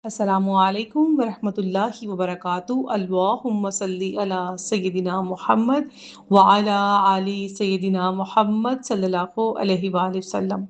السلام علیکم ورحمۃ اللہ وبرکاتہ۔ اللہم صلی علی سیدنا محمد وعلی آل سیدنا محمد صلی اللہ علیہ وآلہ وسلم۔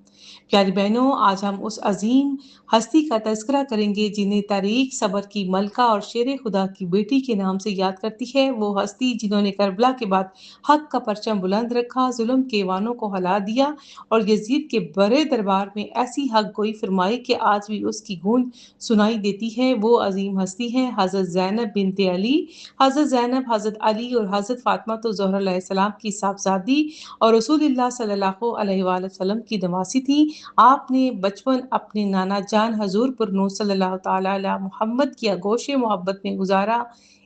پیاری بہنوں، آج ہم اس عظیم ہستی کا تذکرہ کریں گے جنہیں تاریخ صبر کی ملکہ اور شیر خدا کی بیٹی کے نام سے یاد کرتی ہے۔ وہ ہستی جنہوں نے کربلا کے بعد حق کا پرچم بلند رکھا، ظلم کے ایوانوں کو ہلا دیا اور یزید کے بڑے دربار میں ایسی حق گوئی فرمائی کہ آج بھی اس کی گونج سنائی دیتی ہے۔ وہ عظیم ہستی ہیں حضرت زینب بنت علی۔ حضرت زینب حضرت علی اور حضرت فاطمہ زہرا علیہ السلام کی صاحبزادی اور رسول اللہ صلی اللہ علیہ وآلہ وسلم کی نواسی تھی۔ آپ نے بچپن اپنے نانا جان حضور پر نور صلی اللہ تعالی علی محمد کی آغوش محبت میں گزارا۔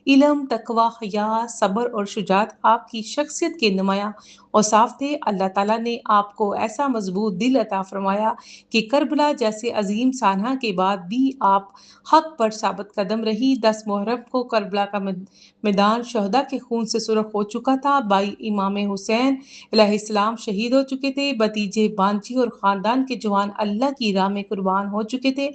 علم، تقوی، حیا، صبر اور شجاعت آپ کی شخصیت کے نمایاں اوصاف تھے۔ اللہ تعالیٰ نے آپ کو ایسا مضبوط دل عطا فرمایا کہ کربلا جیسے عظیم سانحہ کے بعد بھی آپ حق پر ثابت قدم رہی۔ 10 محرم کو کربلا کا میدان شہداء کے خون سے سرخ ہو چکا تھا۔ بھائی امام حسین علیہ السلام شہید ہو چکے تھے، بھتیجے، بانجی اور خاندان کے جوان اللہ کی راہ میں قربان ہو چکے تھے،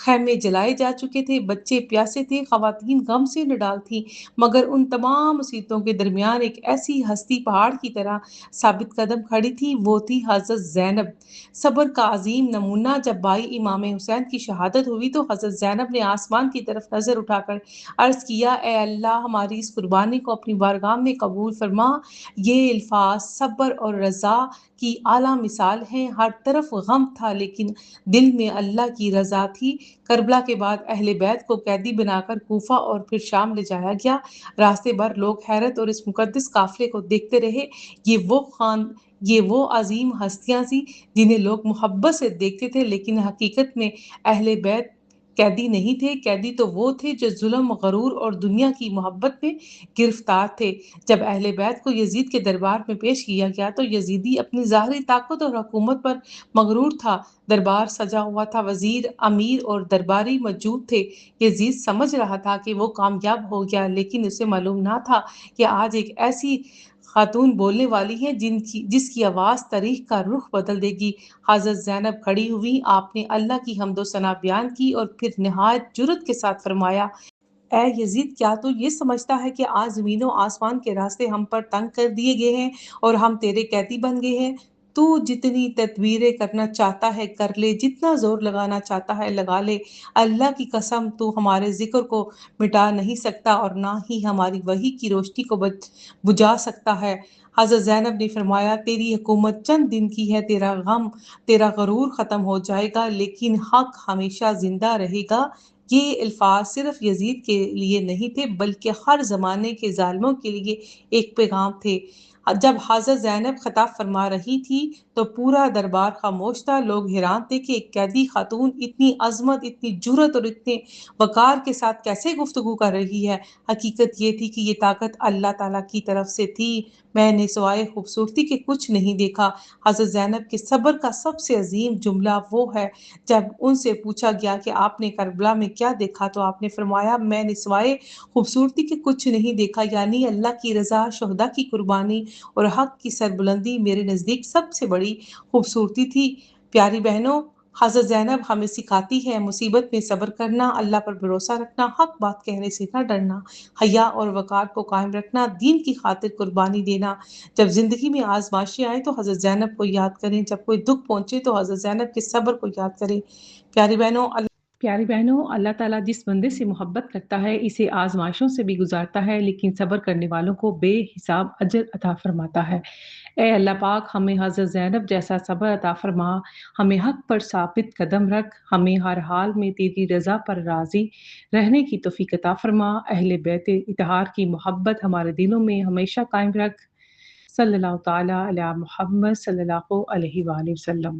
خیمے جلائے جا چکے تھے، بچے پیاسے تھے، خواتین غم سے نڈال تھیں، مگر ان تمام مصیبتوں کے درمیان ایک ایسی ہستی پہاڑ کی طرح ثابت قدم کھڑی تھی، وہ تھی حضرت زینب، صبر کا عظیم نمونہ۔ جب بھائی امام حسین کی شہادت ہوئی تو حضرت زینب نے آسمان کی طرف نظر اٹھا کر عرض کیا، اے اللہ، ہماری اس قربانی کو اپنی بارگاہ میں قبول فرما۔ یہ الفاظ صبر اور رضا کی اعلیٰ مثال ہیں۔ ہر طرف غم تھا لیکن دل میں اللہ کی رضا تھی۔ کربلا کے بعد اہل بیت کو قیدی بنا کر کوفہ اور پھر شام لے جایا گیا۔ راستے بھر لوگ حیرت اور اس مقدس قافلے کو دیکھتے رہے۔ یہ وہ عظیم ہستیاں تھیں جنہیں لوگ محبت سے دیکھتے تھے، لیکن حقیقت میں اہل بیت قیدی نہیں تھے۔ قیدی تو وہ تھے جو ظلم، غرور اور دنیا کی محبت میں گرفتار تھے۔ جب اہل بیت کو یزید کے دربار میں پیش کیا گیا تو یزیدی اپنی ظاہری طاقت اور حکومت پر مغرور تھا۔ دربار سجا ہوا تھا، وزیر، امیر اور درباری موجود تھے۔ یزید سمجھ رہا تھا کہ وہ کامیاب ہو گیا، لیکن اسے معلوم نہ تھا کہ آج ایک ایسی خاتون بولنے والی ہے جس کی آواز تاریخ کا رخ بدل دے گی۔ حضرت زینب کھڑی ہوئی، آپ نے اللہ کی حمد و ثنا بیان کی اور پھر نہایت جرأت کے ساتھ فرمایا، اے یزید، کیا تو یہ سمجھتا ہے کہ آج زمین و آسمان کے راستے ہم پر تنگ کر دیے گئے ہیں اور ہم تیرے قیدی بن گئے ہیں؟ تو جتنی تدبیریں کرنا چاہتا ہے کر لے، جتنا زور لگانا چاہتا ہے لگا لے، اللہ کی قسم تو ہمارے ذکر کو مٹا نہیں سکتا اور نہ ہی ہماری وحی کی روشنی کو بجھا سکتا ہے۔ حضرت زینب نے فرمایا، تیری حکومت چند دن کی ہے، تیرا غم، تیرا غرور ختم ہو جائے گا، لیکن حق ہمیشہ زندہ رہے گا۔ یہ الفاظ صرف یزید کے لیے نہیں تھے بلکہ ہر زمانے کے ظالموں کے لیے ایک پیغام تھے۔ جب حضرت زینب خطاب فرما رہی تھی تو پورا دربار خاموش تھا۔ لوگ حیران تھے کہ ایک قیدی خاتون اتنی عظمت، اتنی جرأت اور اتنے وقار کے ساتھ کیسے گفتگو کر رہی ہے۔ حقیقت یہ تھی کہ یہ طاقت اللہ تعالیٰ کی طرف سے تھی۔ میں نے سوائے خوبصورتی کے کچھ نہیں دیکھا۔ حضرت زینب کے صبر کا سب سے عظیم جملہ وہ ہے جب ان سے پوچھا گیا کہ آپ نے کربلا میں کیا دیکھا تو آپ نے فرمایا، میں نے سوائے خوبصورتی کے کچھ نہیں دیکھا، یعنی اللہ کی رضا، شہداء کی قربانی اور حق کی سربلندی میرے نزدیک سب سے بڑی خوبصورتی تھی۔ پیاری بہنوں، حضرت زینب ہمیں سکھاتی ہے مصیبت میں صبر کرنا، اللہ پر بھروسہ رکھنا، حق بات کہنے سے نہ ڈرنا، حیا اور وقار کو قائم رکھنا، دین کی خاطر قربانی دینا۔ جب زندگی میں آزمائشیں آئیں تو حضرت زینب کو یاد کریں، جب کوئی دکھ پہنچے تو حضرت زینب کے صبر کو یاد کریں۔ پیاری بہنوں، اللہ تعالیٰ جس بندے سے محبت رکھتا ہے اسے آزمائشوں سے بھی گزارتا ہے، لیکن صبر کرنے والوں کو بے حساب اجر عطا فرماتا ہے۔ اے اللہ پاک، ہمیں حضرت زینب جیسا صبر عطا فرما، ہمیں حق پر ثابت قدم رکھ، ہمیں ہر حال میں تیری رضا پر راضی رہنے کی توفیق عطا فرما۔ اہل بیت اطہار کی محبت ہمارے دلوں میں ہمیشہ قائم رکھ۔ صلی اللہ تعالی علی محمد صلی اللہ علیہ وآلہ وسلم۔